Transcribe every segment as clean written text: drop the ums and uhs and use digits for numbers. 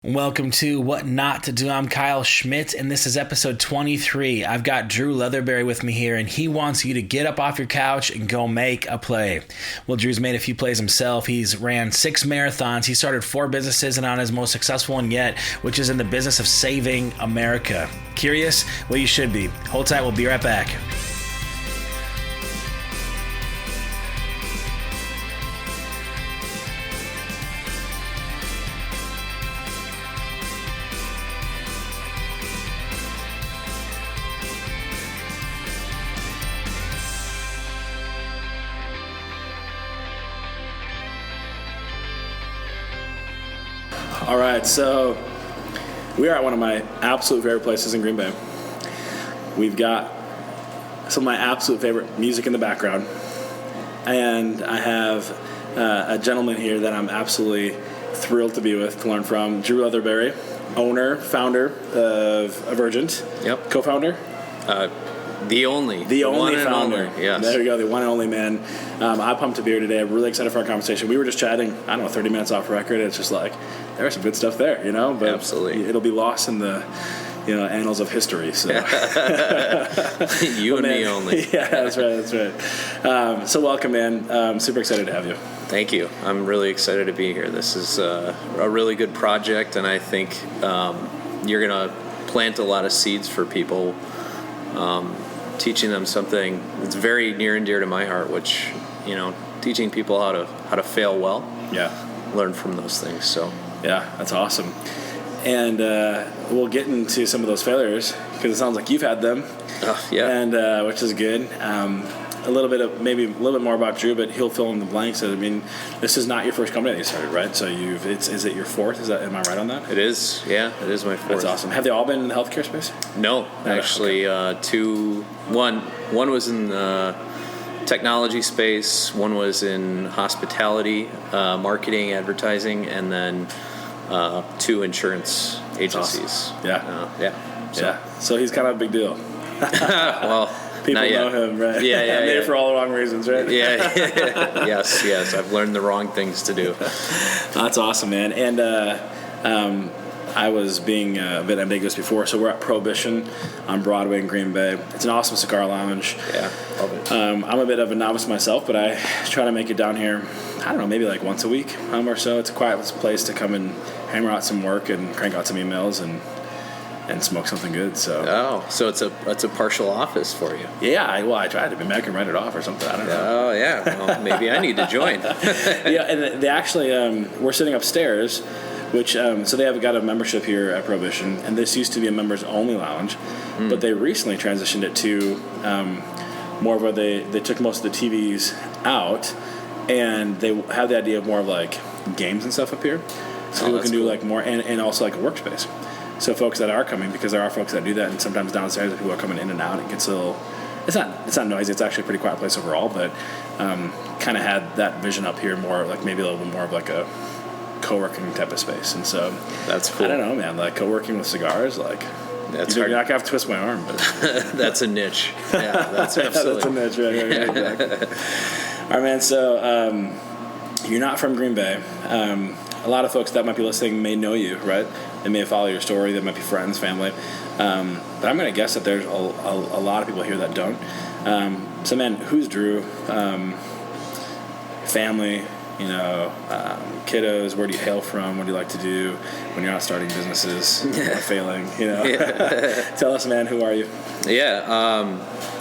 Welcome to What Not to Do. I'm Kyle Schmidt, and this is episode 23. I've got Drew Leatherberry with me here, and he wants you to get up off your couch and go make a play. Well, Drew's made a few plays himself. He's ran 6 marathons. He started 4 businesses and on his most successful one yet, which is in the business of saving America. Curious? Well, you should be. Hold tight. We'll be right back. All right, so we are at one of my absolute favorite places in Green Bay. We've got some of my absolute favorite music in the background, and I have a gentleman here that I'm absolutely thrilled to be with, to learn from. Drew Leatherberry, owner, founder of Avergent. Yep. Co-founder? The only founder. Yes. There you go, the one and only man. I pumped a beer today. I'm really excited for our conversation. We were just chatting, 30 minutes off record. It's just like, there's some good stuff there, but absolutely, it'll be lost in the annals of history. So you and me only. Yeah, that's right. So welcome, man. I'm super excited to have you. Thank you. I'm really excited to be here. This is a really good project, and I think you're going to plant a lot of seeds for people, teaching them something that's very near and dear to my heart, which, teaching people how to fail well. Yeah. Learn from those things. So yeah, that's awesome. And we'll get into some of those failures because it sounds like you've had them. Yeah. And which is good. A little bit more about Drew, but he'll fill in the blanks. So, this is not your first company that you started, right? So is it your fourth? Am I right on that? It is. Yeah, it is my fourth. That's awesome. Have they all been in the healthcare space? No, actually, okay. One was in the technology space, one was in hospitality, marketing, advertising, and then 2 insurance agencies. Awesome. Yeah. Yeah. So he's kind of a big deal. Well, people know him, right? Yeah. Made it for all the wrong reasons, right? Yeah. Yes. I've learned the wrong things to do. That's awesome, man. And I was being a bit ambiguous before, so we're at Prohibition on Broadway in Green Bay. It's an awesome cigar lounge. Yeah, love it. I'm a bit of a novice myself, but I try to make it down here, maybe like once a week or so. It's a quiet place to come and hammer out some work and crank out some emails and smoke something good. So it's a partial office for you. Yeah, I tried to. Maybe I can rent it off or something. I don't know. Oh yeah, well, maybe I need to join. Yeah, and they actually we're sitting upstairs, which so they have got a membership here at Prohibition, and this used to be a members only lounge, but they recently transitioned it to more of where they took most of the TVs out, and they have the idea of more of like games and stuff up here, so people can do like more and also like a workspace. So folks that are coming, because there are folks that do that, and sometimes downstairs people are coming in and out, it gets a little. It's not noisy. It's actually a pretty quiet place overall, but kind of had that vision up here more like maybe a little bit more of like a co-working type of space. And so that's cool. I don't know, man. Like co-working with cigars, like that's you're not gonna have to twist my arm, but that's a niche. Yeah, that's absolutely that's a niche. Right, exactly. All right, man. So you're not from Green Bay. A lot of folks that might be listening may know you, right? They may follow your story. They might be friends, family. But I'm going to guess that there's a lot of people here that don't. So, man, who's Drew? Family, kiddos. Where do you hail from? What do you like to do when you're not starting businesses or failing? Yeah. Tell us, man. Who are you? Yeah.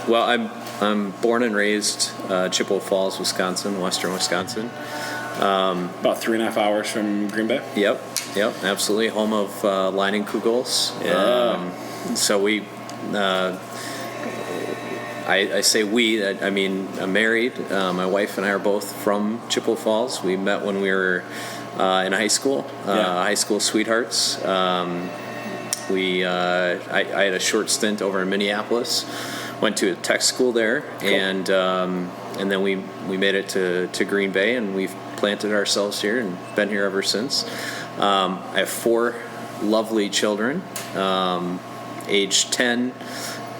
Well, I'm born and raised Chippewa Falls, Wisconsin, western Wisconsin. About 3.5 hours from Green Bay? Yep, absolutely. Home of Leinenkugels. Yeah. So we, I say we, I mean, I'm married. My wife and I are both from Chippewa Falls. We met when we were in high school, high school sweethearts. I had a short stint over in Minneapolis, went to a tech school there, cool. and then we made it to Green Bay, and we've planted ourselves here and been here ever since. I have 4 lovely children, aged 10,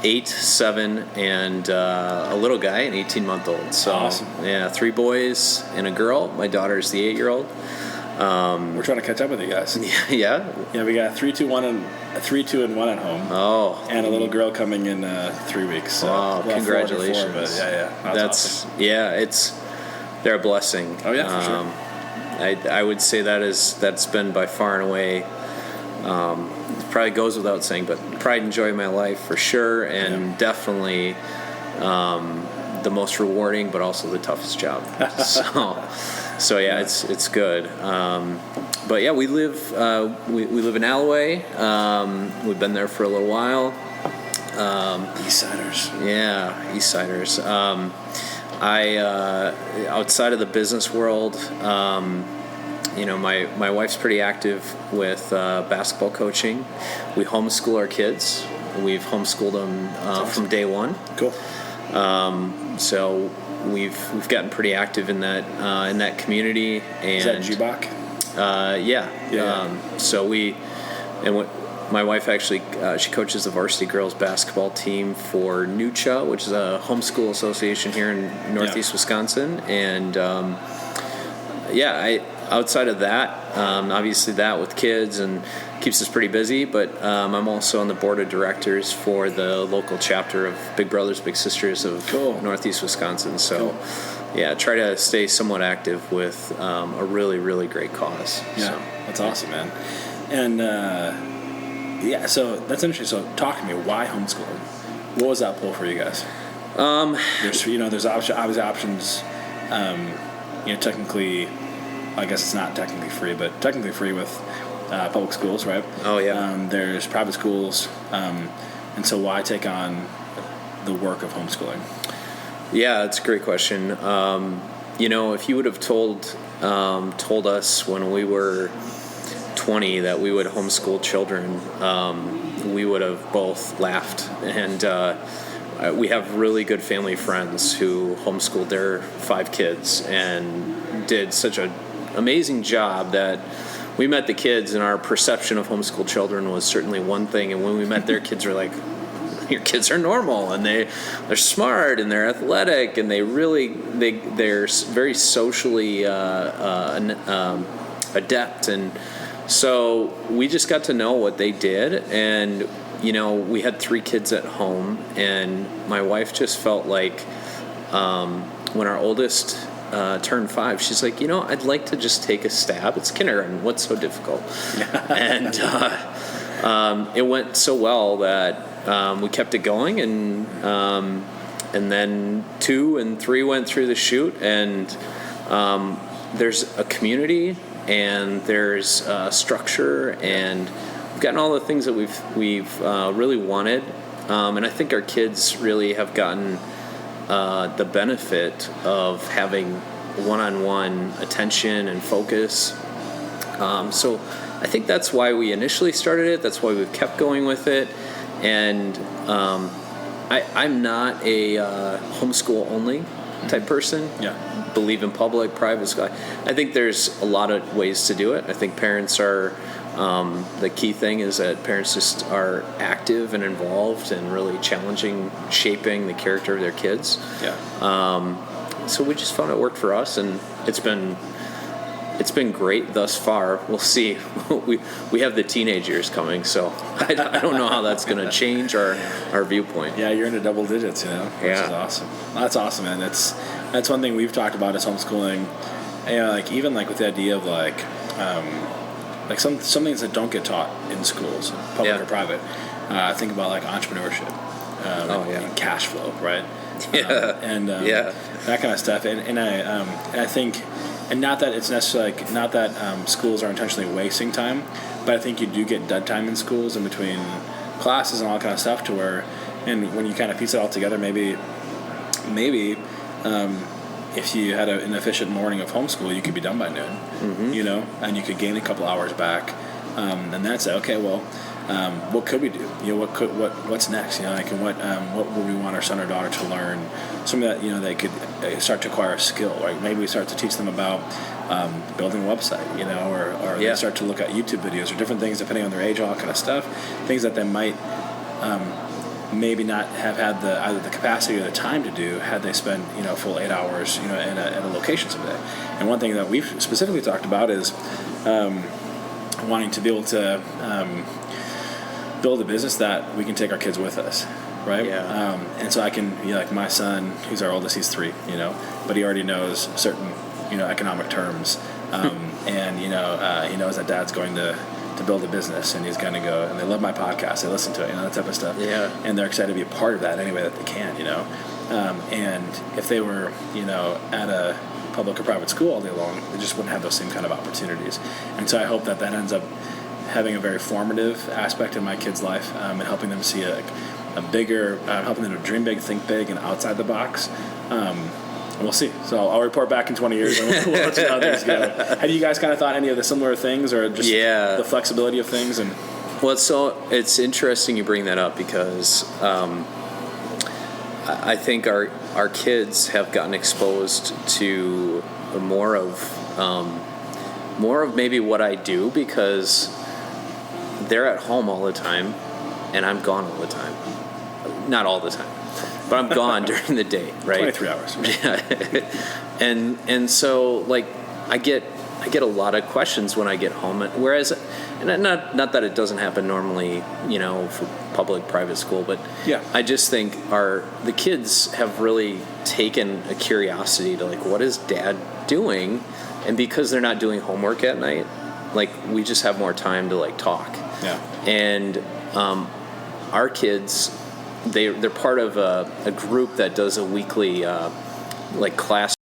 8, 7, and a little guy, an 18-month-old. So, awesome. Yeah, 3 boys and a girl. My daughter's the 8-year-old. We're trying to catch up with you guys. Yeah. Yeah, we got 3, 2, 1, and 3, 2, and 1 at home. Oh. And a little girl coming in 3 weeks. So wow, well, congratulations. 4 but yeah. That's awesome. Yeah, they're a blessing. Oh yeah, for sure. I would say that's been by far and away, it probably goes without saying, but pride and joy of my life for sure, and definitely the most rewarding, but also the toughest job. So yeah, it's good. But yeah, we live in Alloway. We've been there for a little while. Eastsiders. Yeah, Eastsiders. I outside of the business world, my wife's pretty active with basketball coaching. We homeschool our kids. We've homeschooled them from day one. Cool. So we've gotten pretty active in that community. And is that GBAC? Yeah. So my wife actually she coaches the varsity girls basketball team for NUCHA, which is a homeschool association here in Northeast Wisconsin, and outside of that, obviously that with kids and keeps us pretty busy, but I'm also on the board of directors for the local chapter of Big Brothers Big Sisters of Northeast Wisconsin. So try to stay somewhat active with a really, really great cause. Yeah, that's awesome, man. And so that's interesting. So talk to me, why homeschooling? What was that pull for you guys? There's obviously options. Technically, I guess it's not technically free, but technically free with public schools, right? Oh yeah. There's private schools, and so why take on the work of homeschooling? Yeah, that's a great question. If you would have told us when we were 20 that we would homeschool children, we would have both laughed. And we have really good family friends who homeschooled their 5 kids and did such an amazing job that we met the kids, and our perception of homeschool children was certainly one thing. And when we met their kids, we're like, your kids are normal, and they're smart, and they're athletic, and they're very socially adept. And so we just got to know what they did, and we had 3 kids at home, and my wife just felt like when our oldest turned 5, she's like, I'd like to just take a stab. It's kindergarten. What's so difficult? And it went so well that we kept it going, and then 2 and 3 went through the chute, and there's a community, and there's structure, and we've gotten all the things that we've really wanted, and I think our kids really have gotten the benefit of having one-on-one attention and focus. So I think that's why we initially started it. That's why we've kept going with it. And I'm not a homeschool only type person. Yeah. Believe in public, private school. I think there's a lot of ways to do it. I think parents are the key thing is that parents just are active and involved and really challenging, shaping the character of their kids. Yeah. So we just found it worked for us, and it's been great thus far. We'll see. We have the teenage years coming, so I don't know how that's going to change our viewpoint. Yeah, you're into double digits, which is awesome. That's awesome, man. That's one thing we've talked about is homeschooling. Even with the idea of some things that don't get taught in schools, public or private. Think about entrepreneurship, and cash flow, right? Yeah, that kind of stuff. And I think, and not that it's necessarily not that schools are intentionally wasting time, but I think you do get dead time in schools in between classes and all that kind of stuff to where, and when you kind of piece it all together, maybe. If you had an efficient morning of homeschool, you could be done by noon, and you could gain a couple hours back, and that's okay. Well, what could we do? What's next? And what would we want our son or daughter to learn? Something that they could start to acquire a skill. Right? Maybe we start to teach them about building a website, or they start to look at YouTube videos or different things depending on their age, all that kind of stuff. Things that they might maybe not have had either the capacity or the time to do had they spent a full 8 hours at a location someday. And one thing that we've specifically talked about is wanting to be able to build a business that we can take our kids with us, right? Yeah. And so I can, like my son, who's our oldest, he's 3, but he already knows certain, economic terms, and he knows that dad's going to build a business, and he's going to go, and they love my podcast, they listen to it, that type of stuff. Yeah. And they're excited to be a part of that any way that they can, and if they were, at a public or private school all day long, they just wouldn't have those same kind of opportunities. And so I hope that ends up having a very formative aspect in my kids' life, and helping them see a bigger, helping them to dream big, think big, and outside the box. And we'll see. So I'll report back in 20 years, and we'll let you know how things go. Have you guys kind of thought any of the similar things, or just the flexibility of things? And well, it's interesting you bring that up, because I think our kids have gotten exposed to more of maybe what I do, because they're at home all the time and I'm gone all the time. Not all the time, but I'm gone during the day, right? 23 hours. Yeah. and so like I get a lot of questions when I get home, whereas, and not that it doesn't happen normally, for public private school, but yeah, I just think the kids have really taken a curiosity to like, what is dad doing? And because they're not doing homework at night, like we just have more time to like talk. Yeah. And our kids, they're part of a group that does a weekly like class